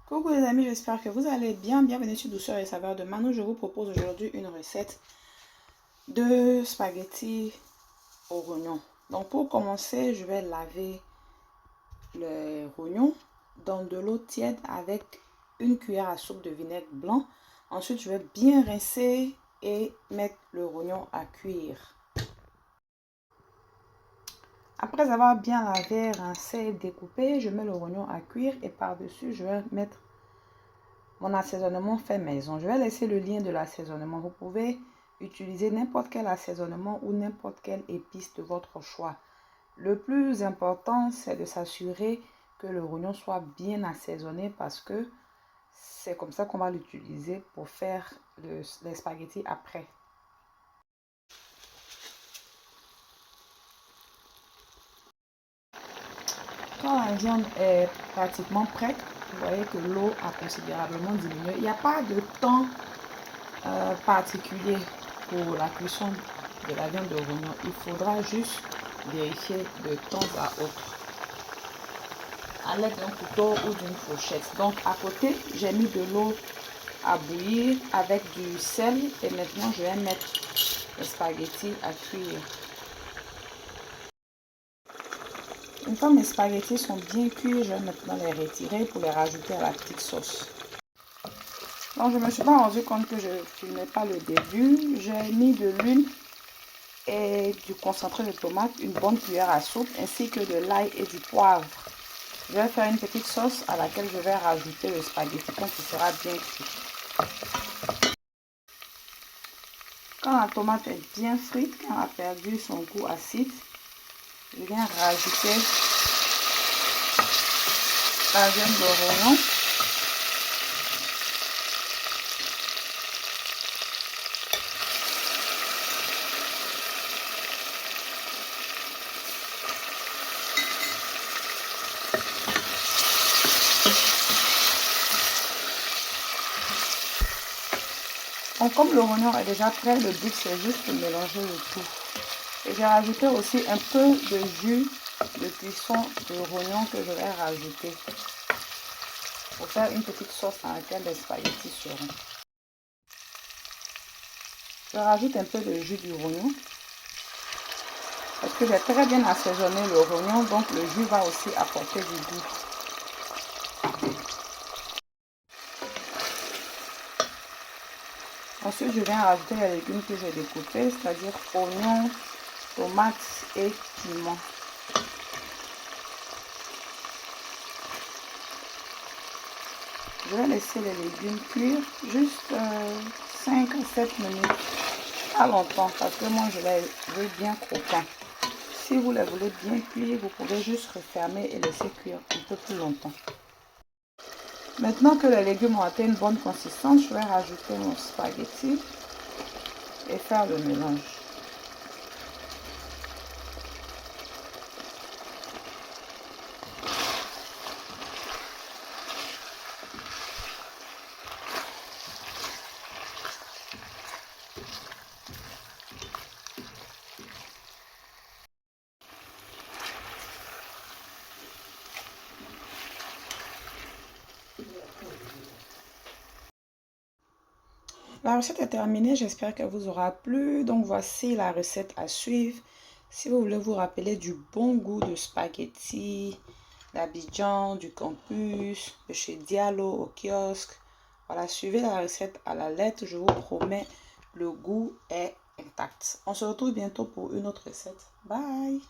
Coucou les amis, j'espère que vous allez bien. Bienvenue sur Douceur et Saveur de Mano. Je vous propose aujourd'hui une recette de spaghettis aux rognons. Donc pour commencer, je vais laver les rognons dans de l'eau tiède avec une cuillère à soupe de vinaigre blanc. Ensuite, je vais bien rincer et mettre le rognon à cuire. Après avoir bien lavé, rincé et découpé, je mets le rognon à cuire et par-dessus, je vais mettre mon assaisonnement fait maison. Je vais laisser le lien de l'assaisonnement. Vous pouvez utiliser n'importe quel assaisonnement ou n'importe quelle épice de votre choix. Le plus important, c'est de s'assurer que le rognon soit bien assaisonné parce que c'est comme ça qu'on va l'utiliser pour faire les spaghettis après. Quand la viande est pratiquement prête, vous voyez que l'eau a considérablement diminué. Il n'y a pas de temps particulier pour la cuisson de la viande de rognon. Il faudra juste vérifier de temps à autre à l'aide d'un couteau ou d'une fourchette. Donc à côté, j'ai mis de l'eau à bouillir avec du sel et maintenant je vais mettre les spaghettis à cuire. Une fois mes spaghettis sont bien cuits, je vais maintenant les retirer pour les rajouter à la petite sauce. Donc je ne me suis pas rendu compte que je ne filmais pas le début. J'ai mis de l'huile et du concentré de tomate, une bonne cuillère à soupe, ainsi que de l'ail et du poivre. Je vais faire une petite sauce à laquelle je vais rajouter le spaghetti quand il sera bien cuit. Quand la tomate est bien frite, quand elle a perdu son goût acide, je viens rajouter la viande de rognon. Donc, comme le rognon est déjà prêt, le but c'est juste de mélanger le tout. Et j'ai rajouté aussi un peu de jus de cuisson de rognon que je vais rajouter pour faire une petite sauce dans laquelle les spaghettis seront. Je rajoute un peu de jus du rognon parce que j'ai très bien assaisonné le rognon, donc le jus va aussi apporter du goût. Ensuite, je viens rajouter les légumes que j'ai découpés, c'est-à-dire oignons, tomates et piments. Je vais laisser les légumes cuire juste 5 à 7 minutes. Pas longtemps parce que moi je les veux bien croquants. Si vous les voulez bien cuire, vous pouvez juste refermer et laisser cuire un peu plus longtemps. Maintenant que les légumes ont atteint une bonne consistance, je vais rajouter mon spaghetti et faire le mélange. La recette est terminée, j'espère qu'elle vous aura plu. Donc voici la recette à suivre. Si vous voulez vous rappeler du bon goût de spaghetti d'Abidjan, du campus, de chez Diallo au kiosque, voilà, suivez la recette à la lettre, je vous promets, le goût est intact. On se retrouve bientôt pour une autre recette. Bye!